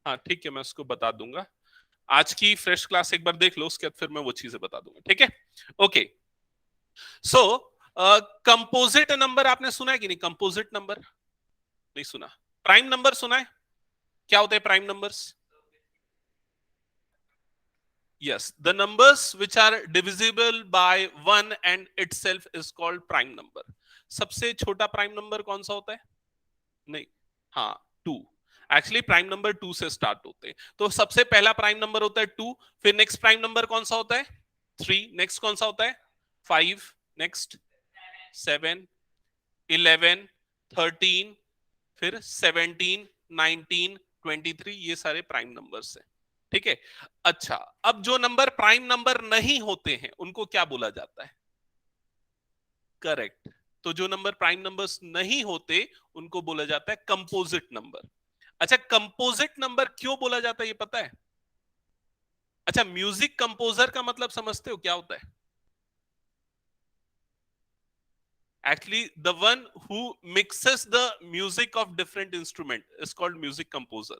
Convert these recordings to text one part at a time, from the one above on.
हाँ ठीक है, मैं उसको बता दूंगा। आज की फ्रेश क्लास एक बार देख लो, उसके बाद फिर मैं वो चीजें बता दूंगा, ठीक है। ओके, सो कंपोजिट नंबर आपने सुना है कि नहीं? कंपोजिट नंबर नहीं सुना? प्राइम नंबर सुना है? क्या होते हैं prime numbers? Yes, the numbers which are divisible by one and itself is called prime number. सबसे छोटा प्राइम नंबर कौन सा होता है? नहीं, हाँ, two. Actually prime number two से स्टार्ट होते हैं। तो सबसे पहला प्राइम नंबर होता है टू, फिर नेक्स्ट प्राइम नंबर कौन सा होता है? थ्री। नेक्स्ट कौन सा होता है? फाइव। नेक्स्ट सेवन, 11, 13, फिर 17, 19, 23, ये सारे प्राइम नंबर्स हैं, ठीक है। अच्छा, अब जो नंबर प्राइम नंबर नहीं होते हैं उनको क्या बोला जाता है? करेक्ट। तो जो नंबर प्राइम नंबर्स नहीं होते उनको बोला जाता है कंपोजिट नंबर। अच्छा, कंपोजिट नंबर क्यों बोला जाता है ये पता है? अच्छा, म्यूजिक कंपोजर का मतलब समझते हो क्या होता है? Actually, the one who mixes the music of different instrument is called music composer.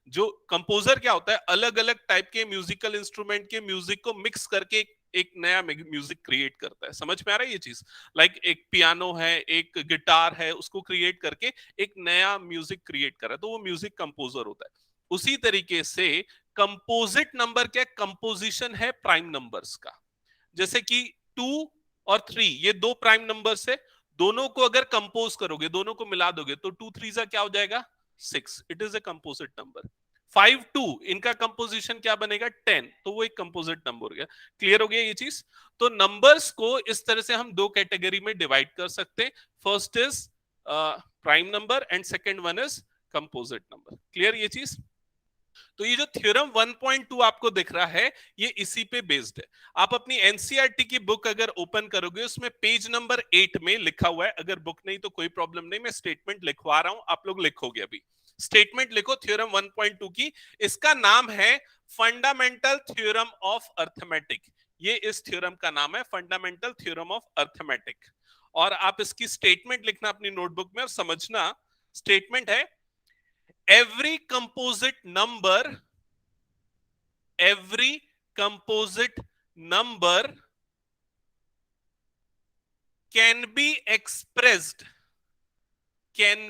जो कंपोजर क्या होता है? अलग अलग टाइप के म्यूजिकल इंस्ट्रूमेंट के म्यूजिक को मिक्स करके एक नया म्यूजिक क्रिएट करता है। समझ में आ रहा है ये चीज? लाइक एक पियानो है, एक गिटार है, उसको क्रिएट करके एक नया म्यूजिक क्रिएट कर रहा है, तो वो म्यूजिक कंपोजर होता है। उसी तरीके से कंपोजिट नंबर क्या? कंपोजिशन है प्राइम नंबर्स का। जैसे कि टू और थ्री, ये दो प्राइम नंबर्स है, दोनों को अगर कंपोज करोगे, दोनों को मिला दोगे, तो टू थ्री जा क्या हो जाएगा? Six. It is a composite number. Five two, इनका कंपोजिशन क्या बनेगा? 10, तो वो एक कंपोजिट नंबर हो गया। क्लियर हो गया ये चीज? तो नंबर्स को इस तरह से हम दो कैटेगरी में डिवाइड कर सकते हैं। First is prime number and second one is composite number. Clear ये चीज? तो ये जो थ्योरम 1.2 आपको दिख रहा है, ये इसी पे बेस्ड है। आप अपनी एनसीईआरटी की बुक अगर ओपन करोगे, उसमें पेज नंबर 8 में लिखा हुआ है। अगर बुक नहीं तो कोई प्रॉब्लम नहीं, मैं स्टेटमेंट लिखवा रहा हूं, आप लोग लिखोगे अभी। स्टेटमेंट लिखो थ्योरम 1.2 की। इसका नाम है फंडामेंटल थ्योरम ऑफ अर्थमेटिक। ये इस थ्योरम का नाम है, फंडामेंटल थ्योरम ऑफ अर्थमेटिक। और आप इसकी स्टेटमेंट लिखना अपनी नोटबुक में और समझना। स्टेटमेंट है, every composite number can be expressed can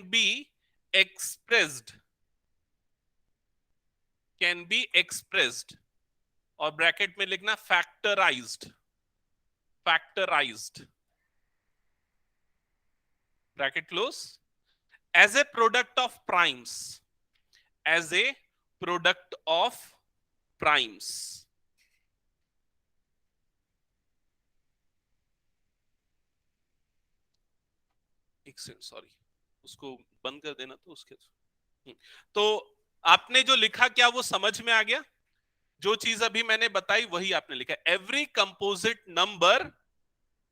be expressed और ब्रैकेट में लिखना factorised bracket close, as a product of primes एक सेकंड, सॉरी, उसको बंद कर देना। तो उसके तो आपने जो लिखा, क्या वो समझ में आ गया? जो चीज अभी मैंने बताई वही आपने लिखा। Every composite number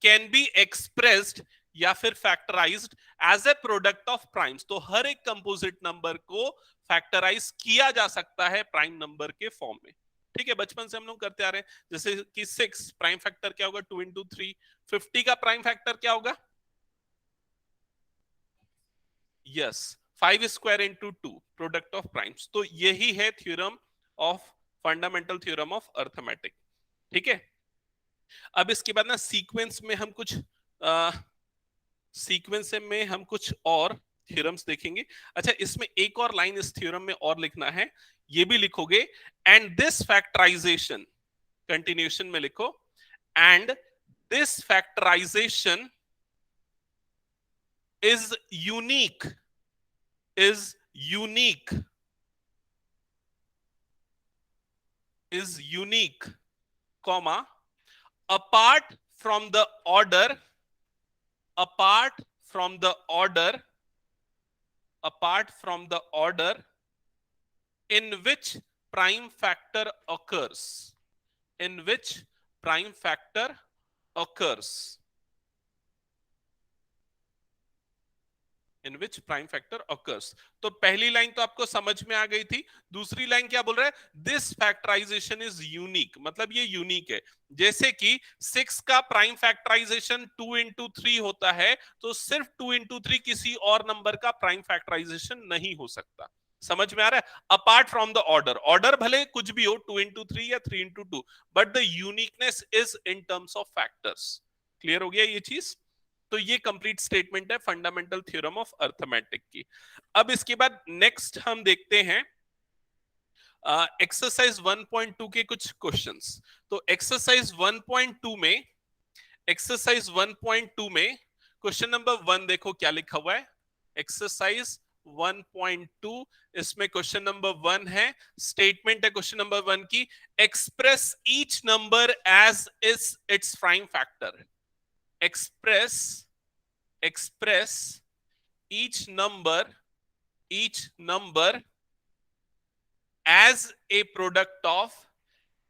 can be expressed या फिर factorised as a product of primes. तो हर एक कंपोजिट नंबर को फैक्टराइज किया जा सकता है प्राइम नंबर के फॉर्म में। ठीक है, बचपन से हम लोग करते आ रहे हैं। जैसे कि 6 प्राइम फैक्टर क्या होगा? 2 इंटू 3। 50 का प्राइम फैक्टर क्या होगा? Yes, 5 square into 2, product of primes. तो यही है theorem of fundamental theorem of arithmetic. ठीक है, अब इसके बाद ना सीक्वेंस में हम कुछ और थ्योरम्स देखेंगे। अच्छा, इसमें एक और लाइन इस थ्योरम में और लिखना है, ये भी लिखोगे। एंड दिस फैक्टराइजेशन, कंटिन्यूशन में लिखो, and this factorisation is unique comma apart from the order in which prime factor occurs तो पहली लाइन तो आपको समझ में आ गई थी। दूसरी लाइन क्या बोल रहा है? दिस फैक्टराइजेशन इज यूनिक, मतलब ये यूनिक है। जैसे कि 6 का प्राइम फैक्टराइजेशन 2 इंटू 3 होता है, तो सिर्फ 2 इंटू 3 किसी और नंबर का प्राइम फैक्टराइजेशन नहीं हो सकता। समझ में आ रहा है? Apart from the order, order भले कुछ भी हो, 2 into 3 या 3 into 2, but the uniqueness is in terms of factors. Clear हो गया ये चीज? तो ये कंप्लीट स्टेटमेंट है फंडामेंटल थ्योरम ऑफ अर्थमेटिक की। अब इसके बाद नेक्स्ट हम देखते हैं एक्सरसाइज 1.2 के कुछ क्वेश्चंस। तो एक्सरसाइज 1.2 में क्वेश्चन नंबर 1 देखो क्या लिखा हुआ है। एक्सरसाइज 1.2, इसमें क्वेश्चन नंबर 1 है, स्टेटमेंट है क्वेश्चन नंबर 1 की, express each number as is its prime factor. Express express each number as a product of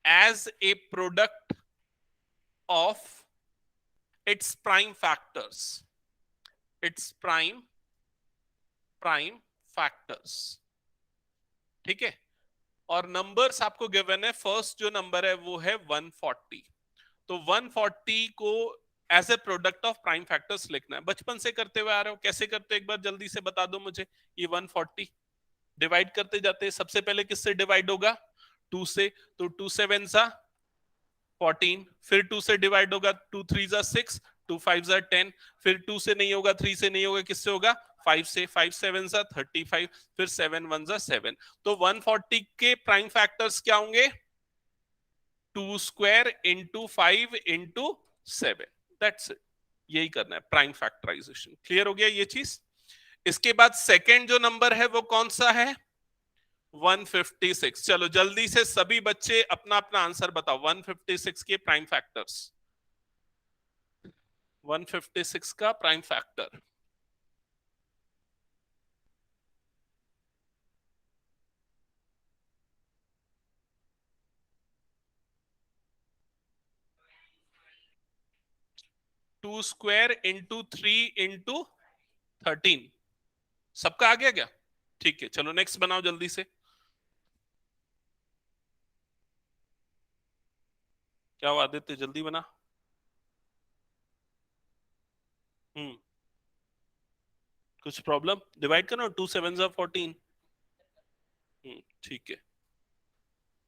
as a product of its prime factors, its prime factors। ठीक है, और numbers आपको given है, first जो number है वो है 140। तो 140 को as a product of prime factors लिखना है। बचपन से करते हुए आ रहे हो, कैसे करते हो एक बार जल्दी से बता दो मुझे। ये 140 डिवाइड करते जाते हैं, सबसे पहले किससे डिवाइड होगा? 2 से, तो 2 7 सा 14, फिर 2 से डिवाइड होगा, 2 3 जा 6, 2 5 जा 10, फिर 2 से नहीं होगा, 3 से नहीं होगा, किससे होगा? 5 से, 5 7 जा 35, फिर 7 1 जा 7। तो 140 के प्राइम फैक्टर्स क्या होंगे? 2 square into 5 into 7, that's it. यही करना है, प्राइम फैक्टराइजेशन। क्लियर हो गया ये चीज? इसके बाद सेकेंड जो नंबर है वो कौन सा है? 156। चलो जल्दी से सभी बच्चे अपना अपना आंसर बताओ, 156 के प्राइम फैक्टर्स। 156 का prime factor. Two square into 3 into 13। सबका आ गया क्या? ठीक है, चलो नेक्स्ट बनाओ जल्दी से। क्या हुआ आदित्य, जल्दी बना। हम्म, कुछ प्रॉब्लम? डिवाइड करो, 2 7 जा 14। ठीक है,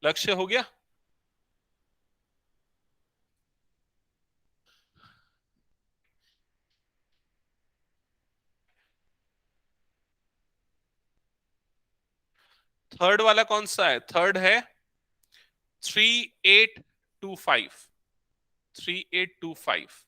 लक्ष्य हो गया। थर्ड वाला कौन सा है? थर्ड है 3825। 3825।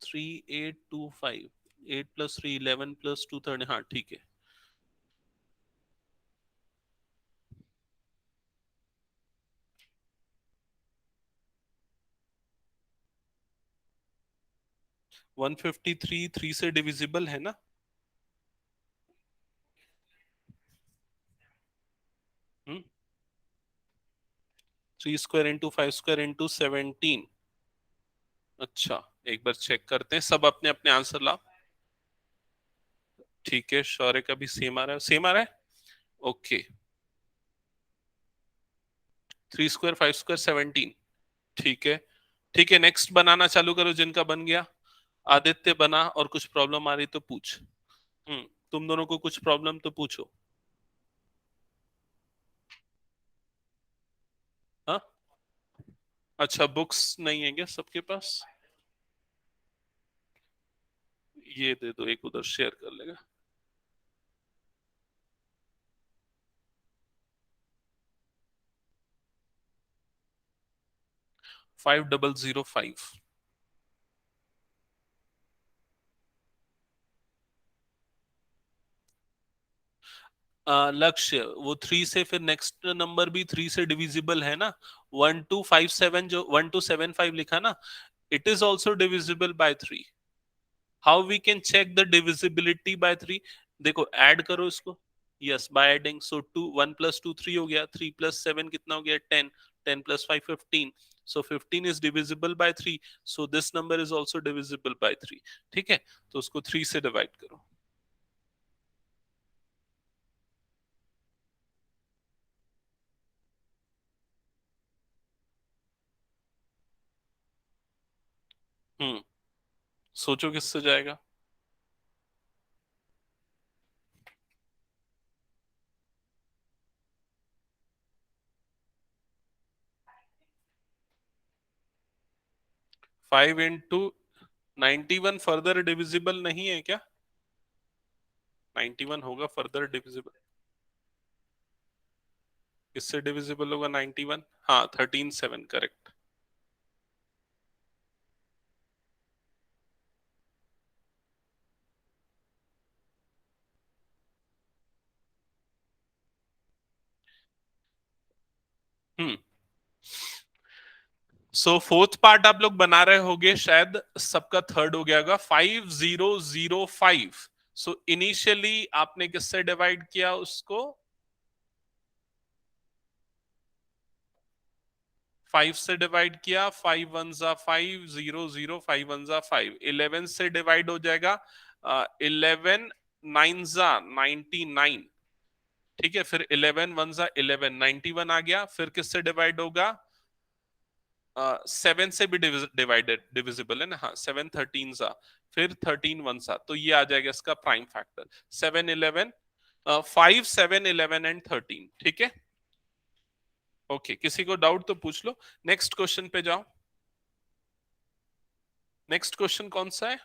3825, 8 + 3 11 + 2 30। हाँ ठीक है। 153 3 से डिविजिबल है ना? हम्म, 3 स्क्वायर इंटू 5 स्क्वायर इंटू 17। अच्छा, एक बार चेक करते हैं, सब अपने अपने आंसर लाओ। ठीक है, शौर्य का भी सेम आ रहा है, सेम आ रहा है। Okay, 3 square 5 square 17। ठीक है, ठीक है, नेक्स्ट बनाना चालू करो जिनका बन गया। आदित्य बना, और कुछ प्रॉब्लम आ रही तो पूछ। तुम दोनों को कुछ प्रॉब्लम तो पूछो। हाँ, अच्छा, बुक्स नहीं है क्या सबके पास? ये दे दो, एक उधर शेयर कर लेगा। 5005। लक्ष्य, वो 3 से फिर नेक्स्ट नंबर भी 3 से डिविजिबल है ना? 1257, जो 1275 लिखा ना, it is also divisible by 3। How we can check the divisibility by 3? देखो, ऐड करो इसको। Yes, by adding. सो 2 1 + 2 3 हो गया, 3 + 7 कितना हो गया? 10, 10 + 5 15। सो 15 is divisible by 3, so this number is also divisible by 3। ठीक है, तो उसको 3 से डिवाइड करो। सोचो किससे जाएगा। 5 into 91 फर्दर डिविजिबल नहीं है क्या? 91 होगा फर्दर डिविजिबल। किससे डिविजिबल होगा 91? हाँ, 13/7 करेक्ट। हम्म। सो फोर्थ पार्ट आप लोग बना रहे होगे शायद, सबका थर्ड हो गया होगा। 5005। सो इनिशियली आपने किससे डिवाइड किया उसको? 5 से डिवाइड किया। 5 1 5, 0 0 5 1 5। 11 से डिवाइड हो जाएगा। 11 9 99। ठीक है, फिर 11 1 11, 91 आ गया। फिर किससे डिवाइड होगा? 7 से भी डिवाइडेड डिविजिबल है ना, हाँ। 7 13 सा, फिर 13 1 सा, तो ये आ जाएगा इसका प्राइम फैक्टर। 7 11, 5 7 11 एंड 13। ठीक है, ओके। किसी को डाउट तो पूछ लो। नेक्स्ट क्वेश्चन पे जाओ। नेक्स्ट क्वेश्चन कौन सा है?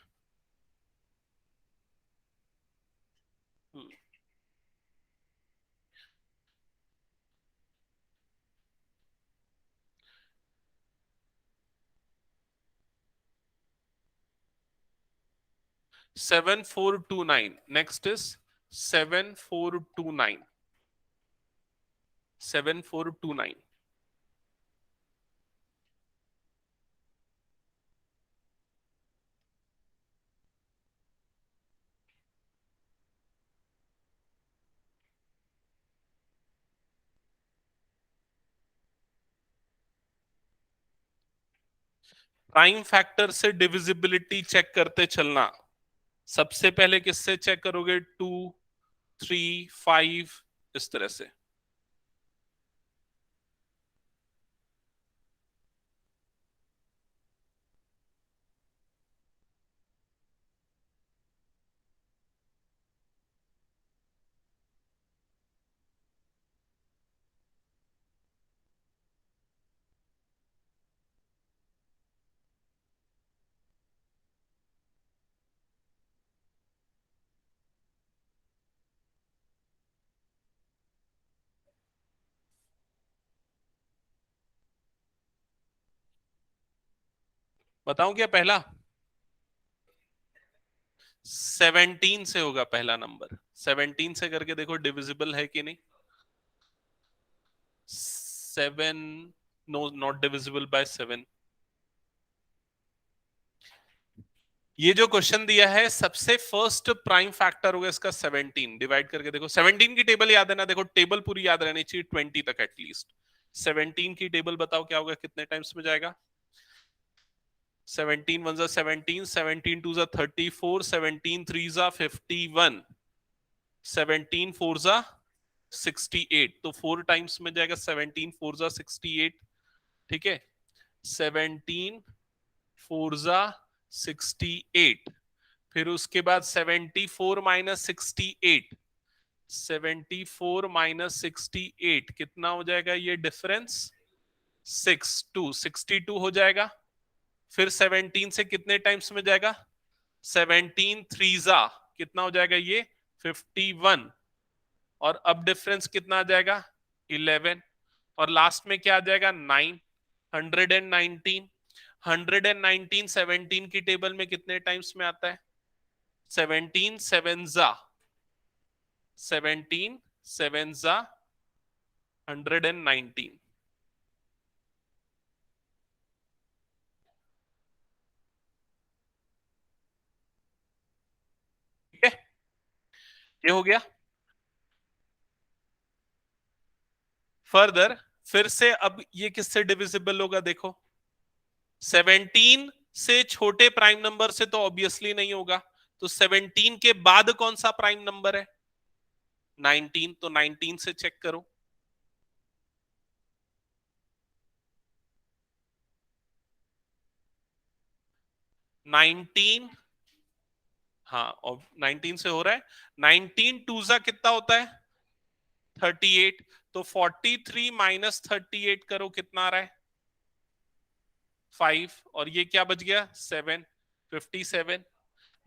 7429। Next is 7429। 7429। प्राइम फैक्टर से डिविजिबिलिटी चेक करते चलना। सबसे पहले किससे चेक करोगे? 2 3 5, इस तरह से। बताऊं क्या पहला? 17 से होगा पहला नंबर। 17 से करके देखो डिविजिबल है कि नहीं। 7, नो, नॉट डिविजिबल बाय 7। ये जो क्वेश्चन दिया है, सबसे फर्स्ट प्राइम फैक्टर होगा इसका 17। डिवाइड करके देखो। 17 की टेबल याद है ना? देखो टेबल पूरी याद रहनी चाहिए 20 तक एटलीस्ट। 17 की टेबल बताओ क्या होगा, कितने टाइम्स में जाएगा? 17 1 जा 17, 17 2 जा 34, 17 3 जा 51, 17 4 जा 68। तो 4 टाइम्स में जाएगा। 17 4 जा 68। ठीक है, 17 4 जा 68। फिर उसके बाद 74 माइनस 68। 74 माइनस 68 कितना हो जाएगा? ये डिफरेंस 62 हो जाएगा। फिर 17 से कितने टाइम्स में जाएगा? 17 3 कितना हो जाएगा ये? 51। और अब डिफरेंस कितना आ जाएगा? 11। और लास्ट में क्या आ जाएगा? 9। 119। 119 17 की टेबल में कितने टाइम्स में आता है? 17 7 17 7 119। ठीक है, ये हो गया। फर्दर फिर से अब ये किससे डिविजिबल होगा देखो। 17 से छोटे प्राइम नंबर से तो ऑब्वियसली नहीं होगा। तो 17 के बाद कौन सा प्राइम नंबर है? 19। तो 19 से चेक करो। 19, हाँ, और 19 से हो रहा है। 19 टू जा कितना होता है? 38। तो 43 माइनस 38 करो, कितना आ रहा है? 5। और ये क्या बच गया? 7। 57।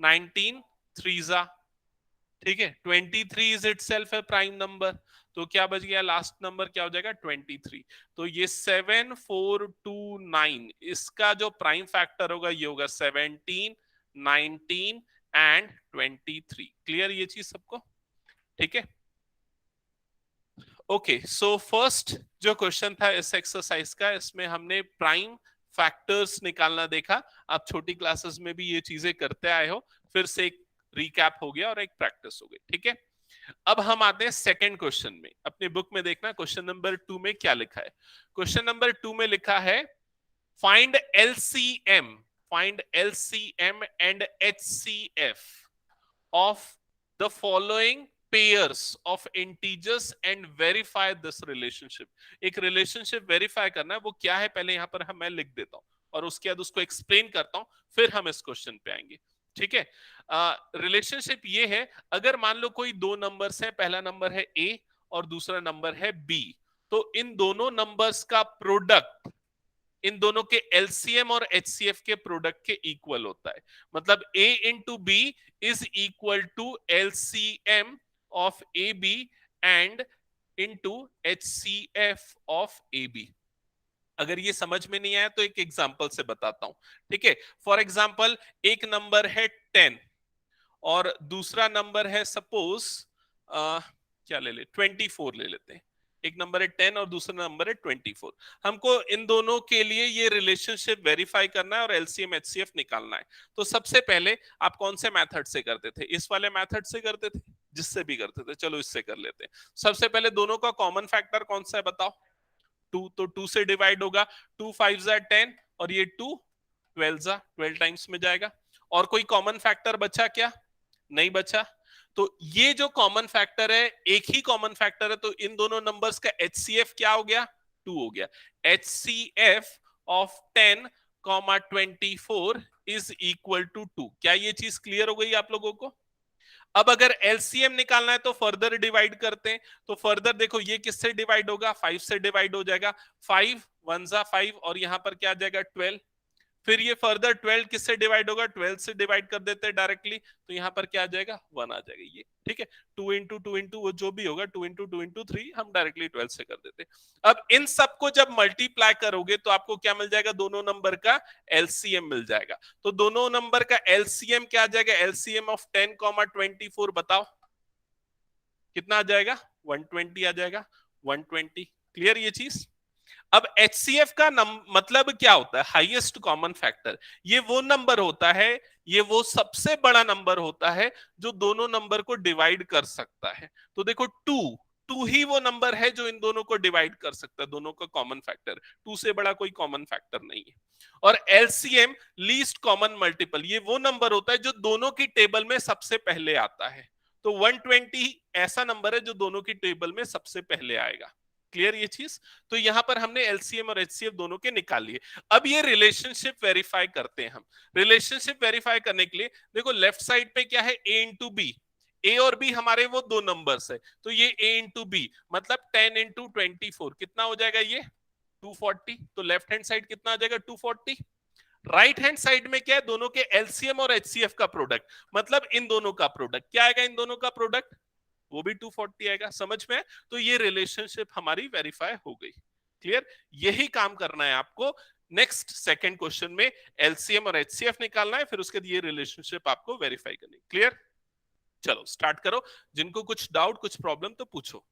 19 थ्री जा, ठीक है, 23 इज इट सेल्फ है प्राइम नंबर। तो क्या बच गया? लास्ट नंबर क्या हो जाएगा? 23। तो ये 7429, इसका जो प्राइम फैक्टर होगा ये होगा 17, 19 एंड 23। क्लियर ये चीज सबको? ठीक है। ओके, सो फर्स्ट जो क्वेश्चन था इस एक्सरसाइज का, इसमें हमने प्राइम फैक्टर्स निकालना देखा। आप छोटी क्लासेस में भी ये चीजें करते आए हो, फिर से एक रिकैप हो गया और एक प्रैक्टिस हो गई, ठीक है। अब हम आते हैं सेकंड क्वेश्चन में। अपने बुक में देखना क्वेश्चन नंबर 2 में क्या लिखा है। क्वेश्चन नंबर 2 में लिखा है find LCM, find LCM and HCF of the following pairs of integers and verify this relationship। एक रिलेशनशिप वेरीफाई करना है, वो क्या है पहले यहां पर मैं लिख देता हूं और उसके बाद उसको एक्सप्लेन करता हूं, फिर हम इस क्वेश्चन पे आएंगे, ठीक है। रिलेशनशिप ये है, अगर मान लो कोई दो नंबर्स है, पहला नंबर है ए और दूसरा नंबर है बी, तो इन दोनों नंबर्स का प्रोडक्ट इन दोनों के एलसीएम और एचसीएफ के प्रोडक्ट के इक्वल होता है। मतलब A into B is equal to LCM of A B and into HCF of A B. अगर ये समझ में नहीं आया तो एक एग्जांपल से बताता हूं, ठीक है। फॉर एग्जांपल, एक नंबर है 10 और दूसरा नंबर है सपोज क्या ले ले 24 ले लेते हैं। एक नंबर है 10 और दूसरा नंबर है 24। हमको इन दोनों के लिए ये रिलेशनशिप वेरीफाई करना है और एलसीएम एचसीएफ निकालना है। तो सबसे पहले आप कौन से मेथड से करते थे? इस वाले मेथड से करते थे, जिससे भी करते थे। चलो इससे कर लेते हैं। सबसे पहले दोनों का कॉमन फैक्टर कौन सा है बताओ? 2। तो 2 से डिवाइड होगा, 2 5 जा 10 और ये 2 12 जा 12 टाइम्स में जाएगा। और कोई कॉमन फैक्टर बचा क्या? नहीं बचा। तो ये जो कॉमन फैक्टर है, एक ही कॉमन फैक्टर है, तो इन दोनों नंबर्स का एचसीएफ क्या हो गया? 2 हो गया। HCF of 10 24 is equal to 2। क्या ये चीज क्लियर हो गई आप लोगों को? अब अगर एलसीएम निकालना है तो फर्दर डिवाइड करते हैं। तो फर्दर देखो ये किससे डिवाइड होगा? 5 से डिवाइड हो जाएगा। 5 1 जा 5 और यहां पर क्या आ जाएगा? 12। फिर ये फर्दर 12 किससे डिवाइड होगा? 12 से डिवाइड कर देते हैं डायरेक्टली, तो यहां पर क्या आ जाएगा? 1 आ जाएगा ये, ठीक है। 2 इंटू 2 इंटू वो जो भी होगा, 2 इंटू 2 इंटू 3 हम डायरेक्टली 12 से कर देते हैं। अब इन सबको जब मल्टीप्लाई करोगे तो आपको क्या मिल जाएगा? दोनों नंबर का एलसीएम मिल जाएगा। तो दोनों नंबर का एलसीएम क्या आ जाएगा? एलसीएम ऑफ 10 24 बताओ कितना आ जाएगा? 120 आ जाएगा। 120। क्लियर ये चीज? अब एचसीएफ का मतलब क्या होता है? Highest common factor. ये वो नंबर होता है, ये वो सबसे बड़ा नंबर होता है जो दोनों नंबर को डिवाइड कर सकता है। तो देखो 2, 2 ही वो नंबर है जो इन दोनों को डिवाइड कर सकता है, दोनों का कॉमन फैक्टर। 2 से बड़ा कोई कॉमन फैक्टर नहीं है। और एलसीएम लीस्ट कॉमन मल्टीपल, ये वो नंबर होता है जो दोनों की टेबल में सबसे पहले आता है। तो 120 ऐसा नंबर है जो दोनों की टेबल में सबसे पहले आएगा। क्लियर ये चीज? तो यहां पर हमने एलसीएम और एचसीएफ दोनों के निकाल लिए। अब ये रिलेशनशिप वेरीफाई करते हैं हम। रिलेशनशिप वेरीफाई करने के लिए देखो लेफ्ट साइड पे क्या है? ए इंटू बी। ए और बी हमारे वो दो नंबर्स है, तो ये ए इंटू बी मतलब 10 इंटू 24 कितना हो जाएगा? ये 240। तो लेफ्ट हैंड साइड कितना आ जाएगा? 240। राइट हैंड साइड में क्या है? दोनों के एलसीएम और एचसीएफ का प्रोडक्ट, मतलब इन दोनों का प्रोडक्ट क्या आएगा? इन दोनों का प्रोडक्ट वो भी 240 आएगा। समझ में? तो ये रिलेशनशिप हमारी वेरीफाई हो गई। क्लियर? यही काम करना है आपको नेक्स्ट सेकंड क्वेश्चन में। एलसीएम और एचसीएफ निकालना है, फिर उसके ये रिलेशनशिप आपको वेरीफाई करनी। क्लियर? चलो स्टार्ट करो। जिनको कुछ डाउट कुछ प्रॉब्लम तो पूछो।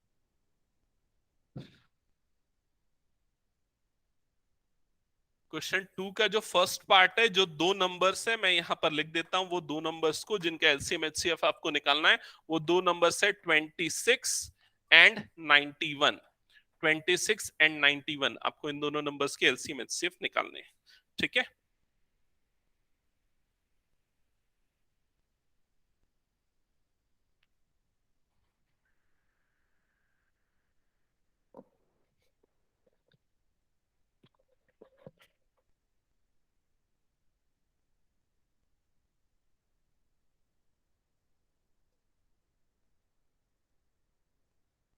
क्वेश्चन 2 का जो फर्स्ट पार्ट है, जो दो नंबर्स है, मैं यहां पर लिख देता हूं वो दो नंबर्स को जिनका एलसीएम एचसीएफ आपको निकालना है। वो दो नंबर्स है 26 एंड 91। 26 एंड 91 आपको इन दोनों नंबर्स के एलसीएम एचसीएफ निकालने हैं, ठीक है।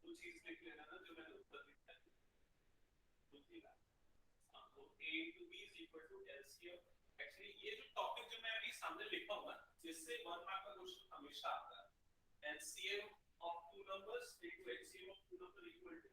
वो चीज लिख लेना ना जो मैंने उत्तर लिखा है, दूसरी बात। हाँ, तो a to b is equal to LCM। Actually ये जो टॉपिक जो मैं अभी सामने लिखा हूँ ना, जिससे 1 मार्क का क्वेश्चन हमेशा आता है, LCM of two numbers into LCM of two numbers equal